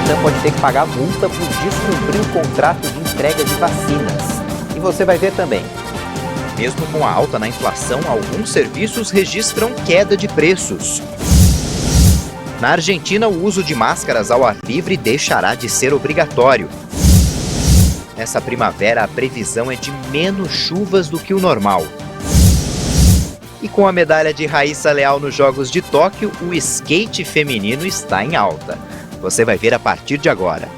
Butantan pode ter que pagar multa por descumprir o contrato de entrega de vacinas. E você vai ver também. Mesmo com a alta na inflação, alguns serviços registram queda de preços. Na Argentina, o uso de máscaras ao ar livre deixará de ser obrigatório. Nessa primavera, a previsão é de menos chuvas do que o normal. E com a medalha de Raíssa Leal nos Jogos de Tóquio, o skate feminino está em alta. Você vai ver a partir de agora.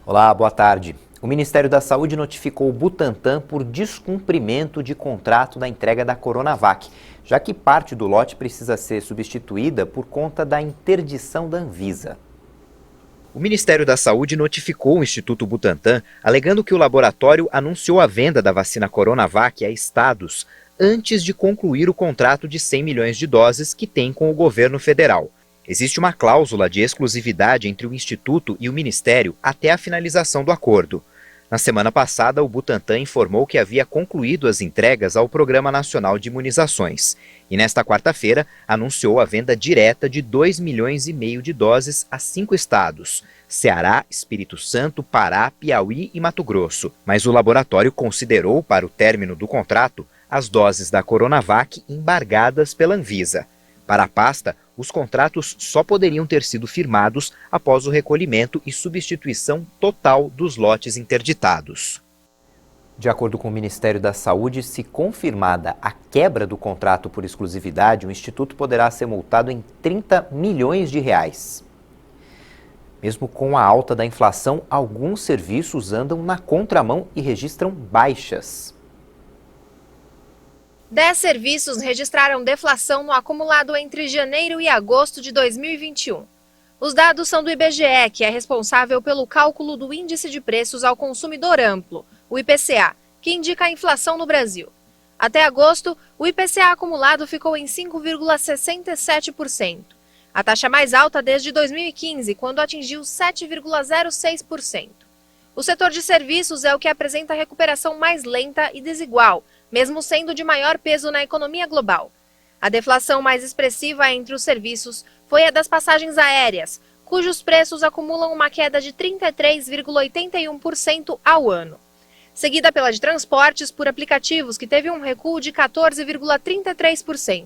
Olá, boa tarde. O Ministério da Saúde notificou o Butantan por descumprimento de contrato da entrega da Coronavac, já que parte do lote precisa ser substituída por conta da interdição da Anvisa. O Ministério da Saúde notificou o Instituto Butantan, alegando que o laboratório anunciou a venda da vacina Coronavac a estados antes de concluir o contrato de 100 milhões de doses que tem com o governo federal. Existe uma cláusula de exclusividade entre o Instituto e o Ministério até a finalização do acordo. Na semana passada, o Butantan informou que havia concluído as entregas ao Programa Nacional de Imunizações e, nesta quarta-feira, anunciou a venda direta de 2,5 milhões de doses a 5 estados: Ceará, Espírito Santo, Pará, Piauí e Mato Grosso. Mas o laboratório considerou, para o término do contrato, as doses da Coronavac embargadas pela Anvisa. Para a pasta, os contratos só poderiam ter sido firmados após o recolhimento e substituição total dos lotes interditados. De acordo com o Ministério da Saúde, se confirmada a quebra do contrato por exclusividade, o Instituto poderá ser multado em 30 milhões de reais. Mesmo com a alta da inflação, alguns serviços andam na contramão e registram baixas. 10 serviços registraram deflação no acumulado entre janeiro e agosto de 2021. Os dados são do IBGE, que é responsável pelo cálculo do Índice de Preços ao Consumidor Amplo, o IPCA, que indica a inflação no Brasil. Até agosto, o IPCA acumulado ficou em 5,67%, a taxa mais alta desde 2015, quando atingiu 7,06%. O setor de serviços é o que apresenta a recuperação mais lenta e desigual, mesmo sendo de maior peso na economia global. A deflação mais expressiva entre os serviços foi a das passagens aéreas, cujos preços acumulam uma queda de 33,81% ao ano. Seguida pela de transportes por aplicativos, que teve um recuo de 14,33%.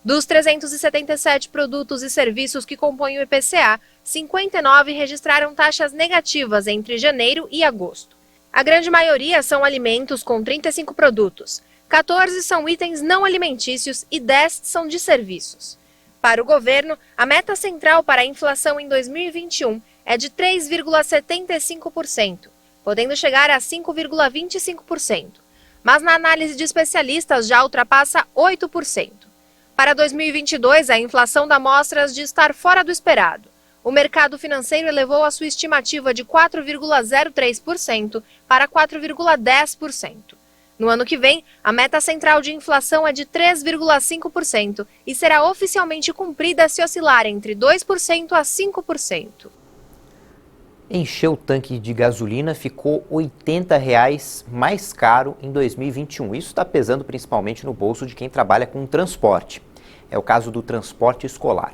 Dos 377 produtos e serviços que compõem o IPCA, 59 registraram taxas negativas entre janeiro e agosto. A grande maioria são alimentos, com 35 produtos, 14 são itens não alimentícios e 10 são de serviços. Para o governo, a meta central para a inflação em 2021 é de 3,75%, podendo chegar a 5,25%. Mas na análise de especialistas já ultrapassa 8%. Para 2022, a inflação dá mostras de estar fora do esperado. O mercado financeiro elevou a sua estimativa de 4,03% para 4,10%. No ano que vem, a meta central de inflação é de 3,5% e será oficialmente cumprida se oscilar entre 2% a 5%. Encher o tanque de gasolina ficou R$ 80 mais caro em 2021. Isso está pesando principalmente no bolso de quem trabalha com transporte. É o caso do transporte escolar.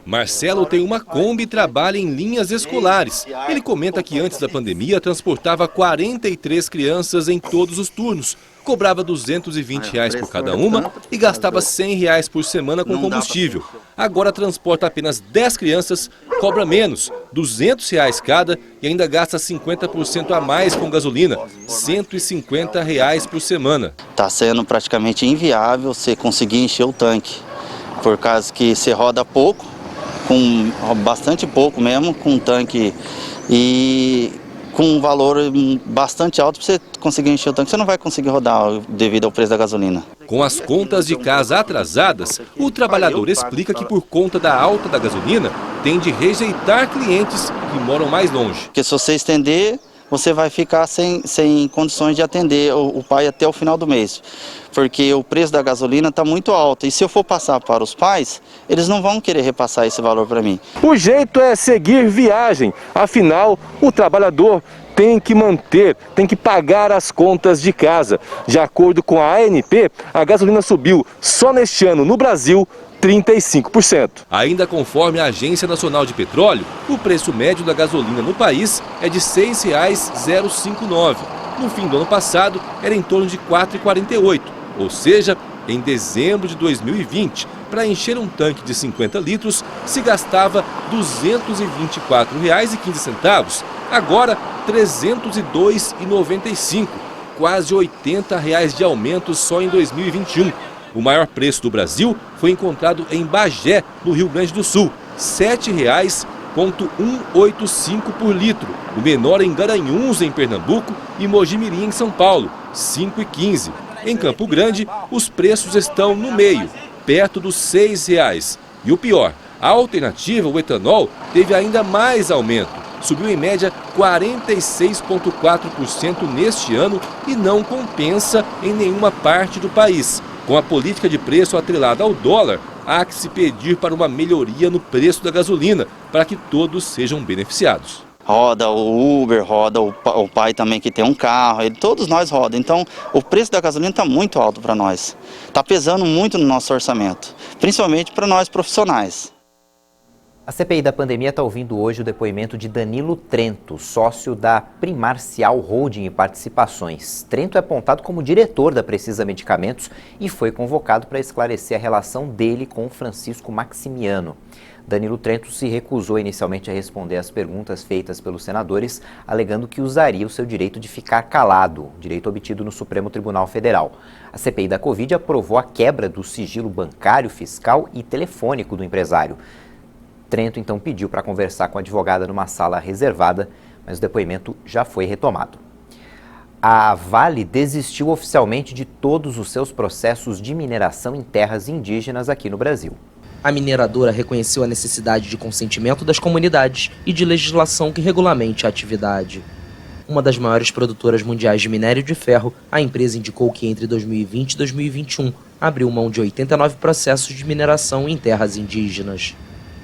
Marcelo tem uma Kombi e trabalha em linhas escolares. Ele comenta que antes da pandemia transportava 43 crianças em todos os turnos. Cobrava R$ 220 por cada uma e gastava R$ 100 por semana com combustível. Agora transporta apenas 10 crianças, cobra menos, R$ 200 cada e ainda gasta 50% a mais com gasolina, R$ 150 por semana. Está sendo praticamente inviável você conseguir encher o tanque, por causa que você roda pouco, com bastante pouco mesmo, com um tanque e com um valor bastante alto para você conseguir encher o tanque. Você não vai conseguir rodar devido ao preço da gasolina. Com as contas de casa atrasadas, o trabalhador explica que por conta da alta da gasolina, tem de rejeitar clientes que moram mais longe. Porque se você estender, você vai ficar sem condições de atender o pai até o final do mês. Porque o preço da gasolina está muito alto. E se eu for passar para os pais, eles não vão querer repassar esse valor para mim. O jeito é seguir viagem. Afinal, o trabalhador tem que pagar as contas de casa. De acordo com a ANP, a gasolina subiu só neste ano no Brasil 35%. Ainda conforme a Agência Nacional de Petróleo, o preço médio da gasolina no país é de R$ 6,059. No fim do ano passado, era em torno de R$ 4,48, ou seja, em dezembro de 2020, para encher um tanque de 50 litros, se gastava R$ 224,15. Agora, R$ 302,95, quase R$ 80 de aumento só em 2021. O maior preço do Brasil foi encontrado em Bagé, no Rio Grande do Sul, R$ 7,185 por litro. O menor em Garanhuns, em Pernambuco, e Mogi-mirim, em São Paulo, R$ 5,15. Em Campo Grande, os preços estão no meio, perto dos R$ 6. E o pior, a alternativa, o etanol, teve ainda mais aumento. Subiu em média 46,4% neste ano e não compensa em nenhuma parte do país. Com a política de preço atrelada ao dólar, há que se pedir para uma melhoria no preço da gasolina, para que todos sejam beneficiados. Roda o Uber, roda o pai também que tem um carro, todos nós rodam. Então, o preço da gasolina está muito alto para nós. Está pesando muito no nosso orçamento, principalmente para nós profissionais. A CPI da pandemia está ouvindo hoje o depoimento de Danilo Trento, sócio da Primarcial Holding e Participações. Trento é apontado como diretor da Precisa Medicamentos e foi convocado para esclarecer a relação dele com Francisco Maximiano. Danilo Trento se recusou inicialmente a responder às perguntas feitas pelos senadores, alegando que usaria o seu direito de ficar calado, direito obtido no Supremo Tribunal Federal. A CPI da Covid aprovou a quebra do sigilo bancário, fiscal e telefônico do empresário. Trento então pediu para conversar com a advogada numa sala reservada, mas o depoimento já foi retomado. A Vale desistiu oficialmente de todos os seus processos de mineração em terras indígenas aqui no Brasil. A mineradora reconheceu a necessidade de consentimento das comunidades e de legislação que regulamente a atividade. Uma das maiores produtoras mundiais de minério de ferro, a empresa indicou que entre 2020 e 2021 abriu mão de 89 processos de mineração em terras indígenas.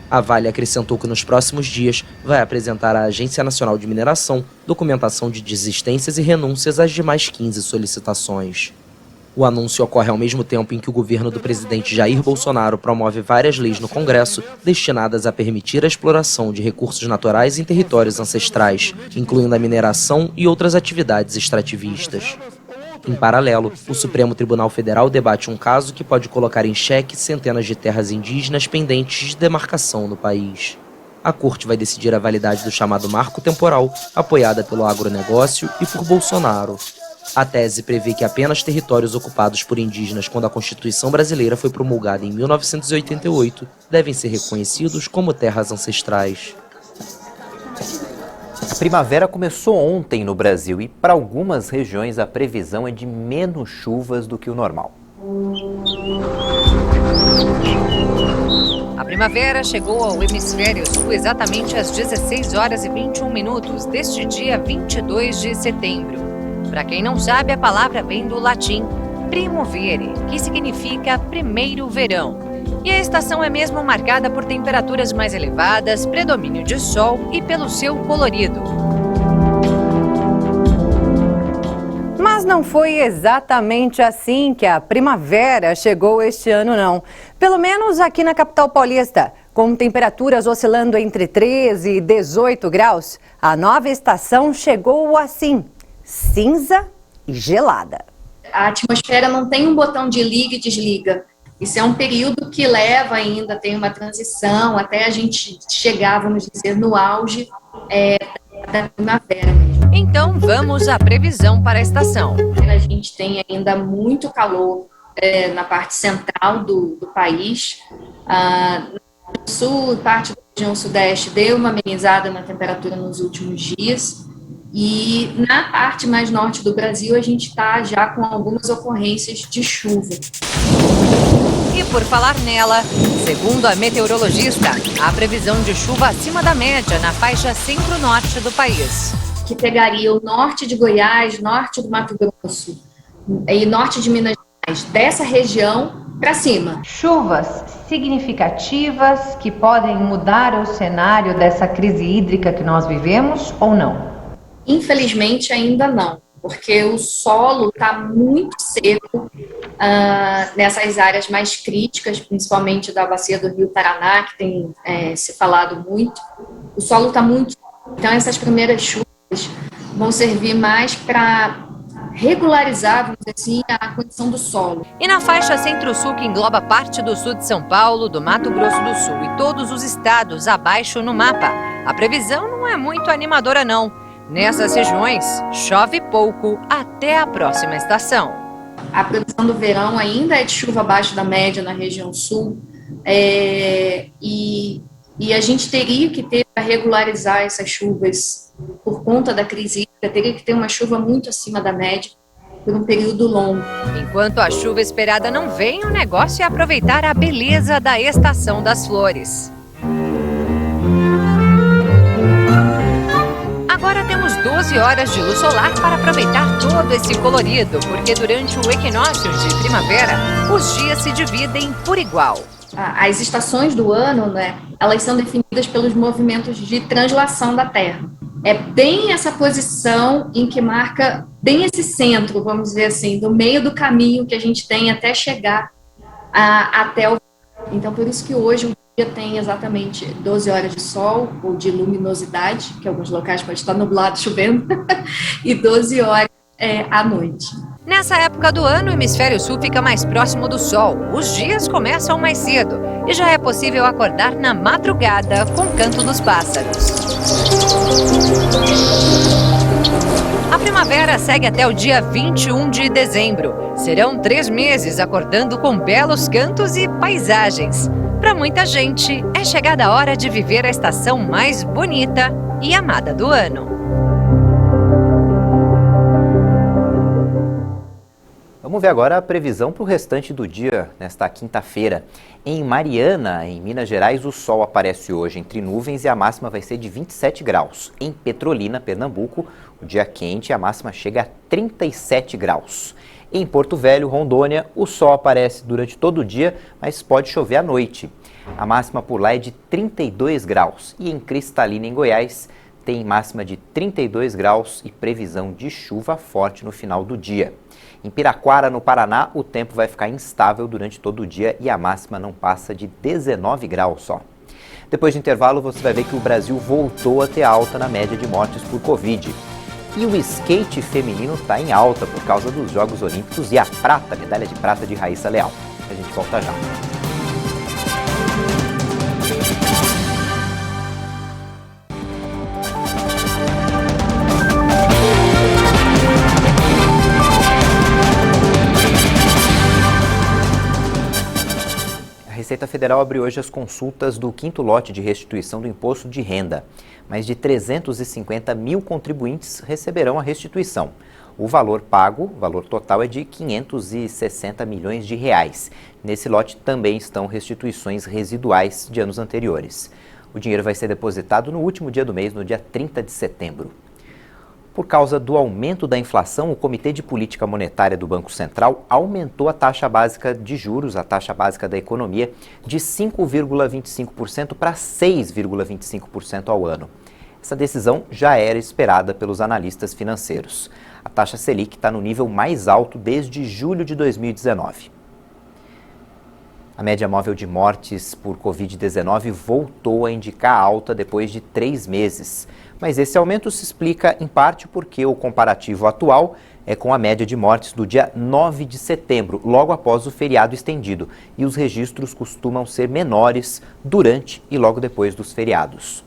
A Vale acrescentou que nos próximos dias vai apresentar à Agência Nacional de Mineração documentação de desistências e renúncias às demais 15 solicitações. O anúncio ocorre ao mesmo tempo em que o governo do presidente Jair Bolsonaro promove várias leis no Congresso destinadas a permitir a exploração de recursos naturais em territórios ancestrais, incluindo a mineração e outras atividades extrativistas. Em paralelo, o Supremo Tribunal Federal debate um caso que pode colocar em xeque centenas de terras indígenas pendentes de demarcação no país. A Corte vai decidir a validade do chamado marco temporal, apoiada pelo agronegócio e por Bolsonaro. A tese prevê que apenas territórios ocupados por indígenas quando a Constituição brasileira foi promulgada em 1988 devem ser reconhecidos como terras ancestrais. A primavera começou ontem no Brasil e para algumas regiões a previsão é de menos chuvas do que o normal. A primavera chegou ao hemisfério sul exatamente às 16 horas e 21 minutos deste dia 22 de setembro. Para quem não sabe, a palavra vem do latim primovere, que significa primeiro verão. E a estação é mesmo marcada por temperaturas mais elevadas, predomínio de sol e pelo seu colorido. Mas não foi exatamente assim que a primavera chegou este ano, não. Pelo menos aqui na capital paulista. Com temperaturas oscilando entre 13 e 18 graus, a nova estação chegou assim, cinza e gelada. A atmosfera não tem um botão de liga e desliga. Isso é um período que leva ainda, tem uma transição, até a gente chegar, vamos dizer, no auge da primavera mesmo. Então vamos à previsão para a estação. A gente tem ainda muito calor na parte central do país. No sul, parte da região sudeste deu uma amenizada na temperatura nos últimos dias. E na parte mais norte do Brasil a gente está já com algumas ocorrências de chuva. E por falar nela, segundo a meteorologista, há previsão de chuva acima da média na faixa centro-norte do país. Que pegaria o norte de Goiás, norte do Mato Grosso e norte de Minas Gerais, dessa região para cima. Chuvas significativas que podem mudar o cenário dessa crise hídrica que nós vivemos ou não? Infelizmente, ainda não, porque o solo está muito seco nessas áreas mais críticas, principalmente da bacia do Rio Paraná, que tem se falado muito. O solo está muito seco, então essas primeiras chuvas vão servir mais para regularizar, vamos dizer assim, a condição do solo. E na faixa Centro-Sul, que engloba parte do sul de São Paulo, do Mato Grosso do Sul e todos os estados abaixo no mapa, a previsão não é muito animadora não. Nessas regiões, chove pouco até a próxima estação. A previsão do verão ainda é de chuva abaixo da média na região sul, e a gente teria que ter para regularizar essas chuvas por conta da crise hídrica, teria que ter uma chuva muito acima da média por um período longo. Enquanto a chuva esperada não vem, o negócio é aproveitar a beleza da estação das flores. Agora temos 12 horas de luz solar para aproveitar todo esse colorido, porque durante o equinócio de primavera, os dias se dividem por igual. As estações do ano, né, elas são definidas pelos movimentos de translação da Terra. É bem essa posição em que marca bem esse centro, vamos dizer assim, do meio do caminho que a gente tem até chegar até o... Então, por isso que hoje o dia tem exatamente 12 horas de sol, ou de luminosidade, que em alguns locais pode estar nublado, chovendo, e 12 horas à noite. Nessa época do ano, o hemisfério sul fica mais próximo do sol. Os dias começam mais cedo e já é possível acordar na madrugada com o canto dos pássaros. A primavera segue até o dia 21 de dezembro. Serão 3 meses acordando com belos cantos e paisagens. Para muita gente, é chegada a hora de viver a estação mais bonita e amada do ano. Vamos ver agora a previsão para o restante do dia, nesta quinta-feira. Em Mariana, em Minas Gerais, o sol aparece hoje entre nuvens e a máxima vai ser de 27 graus. Em Petrolina, Pernambuco, o dia quente e a máxima chega a 37 graus. Em Porto Velho, Rondônia, o sol aparece durante todo o dia, mas pode chover à noite. A máxima por lá é de 32 graus. E em Cristalina, em Goiás, tem máxima de 32 graus e previsão de chuva forte no final do dia. Em Piraquara, no Paraná, o tempo vai ficar instável durante todo o dia e a máxima não passa de 19 graus só. Depois do intervalo, você vai ver que o Brasil voltou a ter alta na média de mortes por Covid. E o skate feminino está em alta por causa dos Jogos Olímpicos e a medalha de prata de Raíssa Leal. A gente volta já. A Receita Federal abriu hoje as consultas do 5º lote de restituição do imposto de renda. Mais de 350 mil contribuintes receberão a restituição. O valor pago, o valor total, é de 560 milhões de reais. Nesse lote também estão restituições residuais de anos anteriores. O dinheiro vai ser depositado no último dia do mês, no dia 30 de setembro. Por causa do aumento da inflação, o Comitê de Política Monetária do Banco Central aumentou a taxa básica de juros, a taxa básica da economia, de 5,25% para 6,25% ao ano. Essa decisão já era esperada pelos analistas financeiros. A taxa Selic está no nível mais alto desde julho de 2019. A média móvel de mortes por Covid-19 voltou a indicar alta depois de 3 meses. Mas esse aumento se explica, em parte, porque o comparativo atual é com a média de mortes do dia 9 de setembro, logo após o feriado estendido, e os registros costumam ser menores durante e logo depois dos feriados.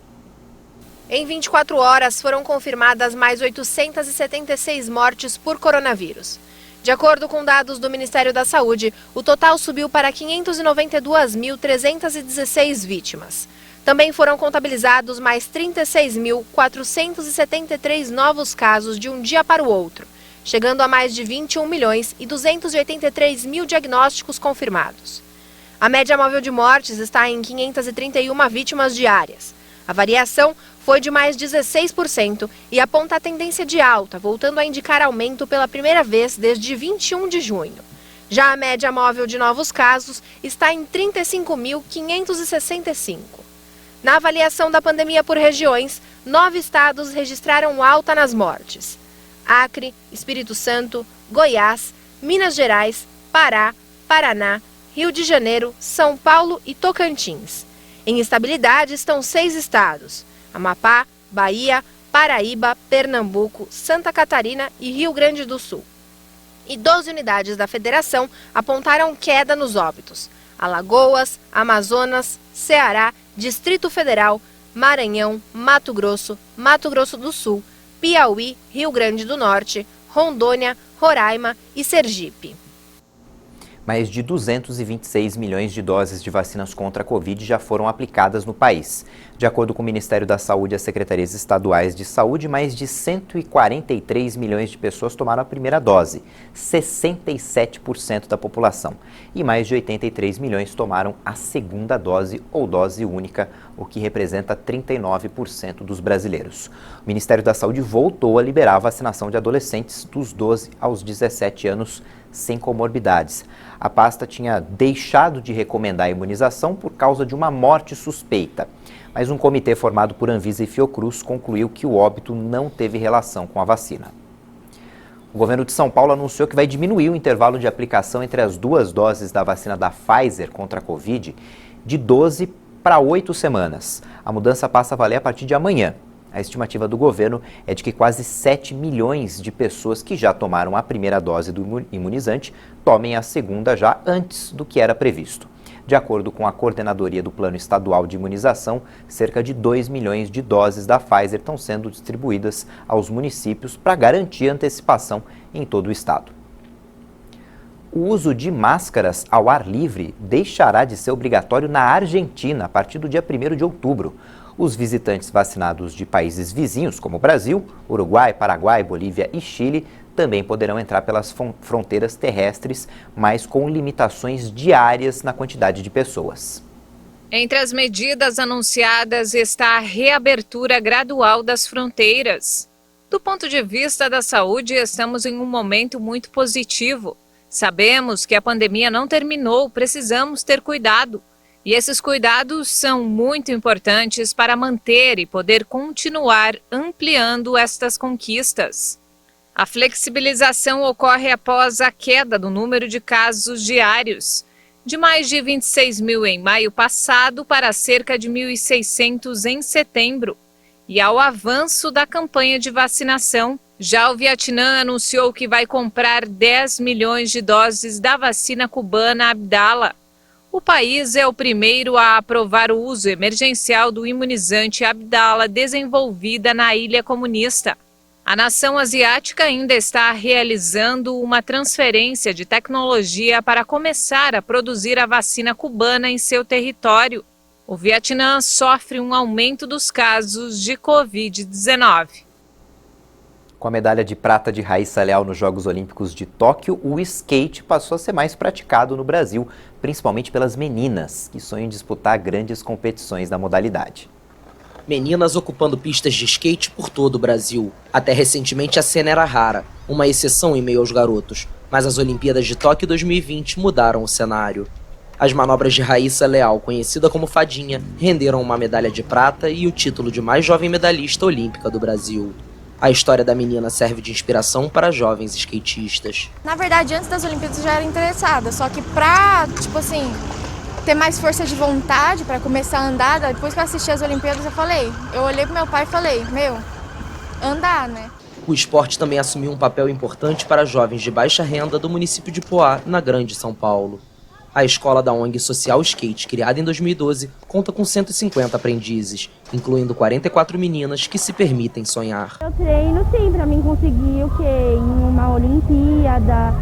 Em 24 horas, foram confirmadas mais 876 mortes por coronavírus. De acordo com dados do Ministério da Saúde, o total subiu para 592.316 vítimas. Também foram contabilizados mais 36.473 novos casos de um dia para o outro, chegando a mais de 21 milhões e 283 mil diagnósticos confirmados. A média móvel de mortes está em 531 vítimas diárias. A variação foi de mais 16% e aponta a tendência de alta, voltando a indicar aumento pela primeira vez desde 21 de junho. Já a média móvel de novos casos está em 35.565. Na avaliação da pandemia por regiões, 9 estados registraram alta nas mortes: Acre, Espírito Santo, Goiás, Minas Gerais, Pará, Paraná, Rio de Janeiro, São Paulo e Tocantins. Em estabilidade estão 6 estados: Amapá, Bahia, Paraíba, Pernambuco, Santa Catarina e Rio Grande do Sul. E 12 unidades da federação apontaram queda nos óbitos: Alagoas, Amazonas, Ceará, Distrito Federal, Maranhão, Mato Grosso do Sul, Piauí, Rio Grande do Norte, Rondônia, Roraima e Sergipe. Mais de 226 milhões de doses de vacinas contra a Covid já foram aplicadas no país. De acordo com o Ministério da Saúde e as secretarias estaduais de saúde, mais de 143 milhões de pessoas tomaram a primeira dose, 67% da população. E mais de 83 milhões tomaram a segunda dose ou dose única, o que representa 39% dos brasileiros. O Ministério da Saúde voltou a liberar a vacinação de adolescentes dos 12 aos 17 anos sem comorbidades. A pasta tinha deixado de recomendar a imunização por causa de uma morte suspeita. Mas um comitê formado por Anvisa e Fiocruz concluiu que o óbito não teve relação com a vacina. O governo de São Paulo anunciou que vai diminuir o intervalo de aplicação entre as 2 doses da vacina da Pfizer contra a Covid de 12 para 8 semanas. A mudança passa a valer a partir de amanhã. A estimativa do governo é de que quase 7 milhões de pessoas que já tomaram a primeira dose do imunizante tomem a segunda já antes do que era previsto. De acordo com a coordenadoria do Plano Estadual de Imunização, cerca de 2 milhões de doses da Pfizer estão sendo distribuídas aos municípios para garantir a antecipação em todo o estado. O uso de máscaras ao ar livre deixará de ser obrigatório na Argentina a partir do dia 1º de outubro. Os visitantes vacinados de países vizinhos, como Brasil, Uruguai, Paraguai, Bolívia e Chile, também poderão entrar pelas fronteiras terrestres, mas com limitações diárias na quantidade de pessoas. Entre as medidas anunciadas está a reabertura gradual das fronteiras. Do ponto de vista da saúde, estamos em um momento muito positivo. Sabemos que a pandemia não terminou, precisamos ter cuidado. E esses cuidados são muito importantes para manter e poder continuar ampliando estas conquistas. A flexibilização ocorre após a queda do número de casos diários, de mais de 26 mil em maio passado para cerca de 1.600 em setembro, e ao avanço da campanha de vacinação. Já o Vietnã anunciou que vai comprar 10 milhões de doses da vacina cubana Abdala. O país é o primeiro a aprovar o uso emergencial do imunizante Abdala desenvolvida na ilha comunista. A nação asiática ainda está realizando uma transferência de tecnologia para começar a produzir a vacina cubana em seu território. O Vietnã sofre um aumento dos casos de Covid-19. Com a medalha de prata de Raíssa Leal nos Jogos Olímpicos de Tóquio, o skate passou a ser mais praticado no Brasil, principalmente pelas meninas, que sonham em disputar grandes competições da modalidade. Meninas ocupando pistas de skate por todo o Brasil. Até recentemente a cena era rara, uma exceção em meio aos garotos. Mas as Olimpíadas de Tóquio 2020 mudaram o cenário. As manobras de Raíssa Leal, conhecida como Fadinha, renderam uma medalha de prata e o título de mais jovem medalhista olímpica do Brasil. A história da menina serve de inspiração para jovens skatistas. Na verdade, antes das Olimpíadas eu já era interessada, só que pra, ter mais força de vontade para começar a andar, depois que eu assisti as Olimpíadas eu olhei pro meu pai e falei, andar, né? O esporte também assumiu um papel importante para jovens de baixa renda do município de Poá, na Grande São Paulo. A escola da ONG Social Skate, criada em 2012, conta com 150 aprendizes, incluindo 44 meninas que se permitem sonhar. Eu treino sim, para mim conseguir em uma Olimpíada,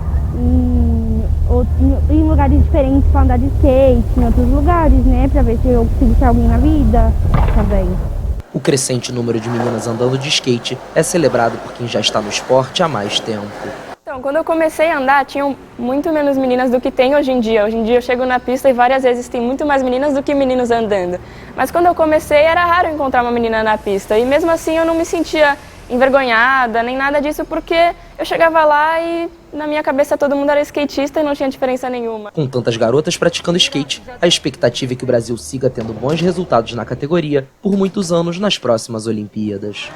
em lugares diferentes para andar de skate, em outros lugares, né, para ver se eu consigo ser alguém na vida também. O crescente número de meninas andando de skate é celebrado por quem já está no esporte há mais tempo. Então, quando eu comecei a andar, tinham muito menos meninas do que tem hoje em dia. Hoje em dia eu chego na pista e várias vezes tem muito mais meninas do que meninos andando. Mas quando eu comecei era raro encontrar uma menina na pista. E mesmo assim eu não me sentia envergonhada, nem nada disso, porque eu chegava lá e na minha cabeça todo mundo era skatista e não tinha diferença nenhuma. Com tantas garotas praticando skate, a expectativa é que o Brasil siga tendo bons resultados na categoria por muitos anos nas próximas Olimpíadas.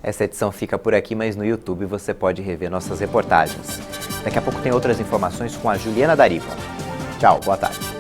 Essa edição fica por aqui, mas no YouTube você pode rever nossas reportagens. Daqui a pouco tem outras informações com a Juliana Dariva. Tchau, boa tarde.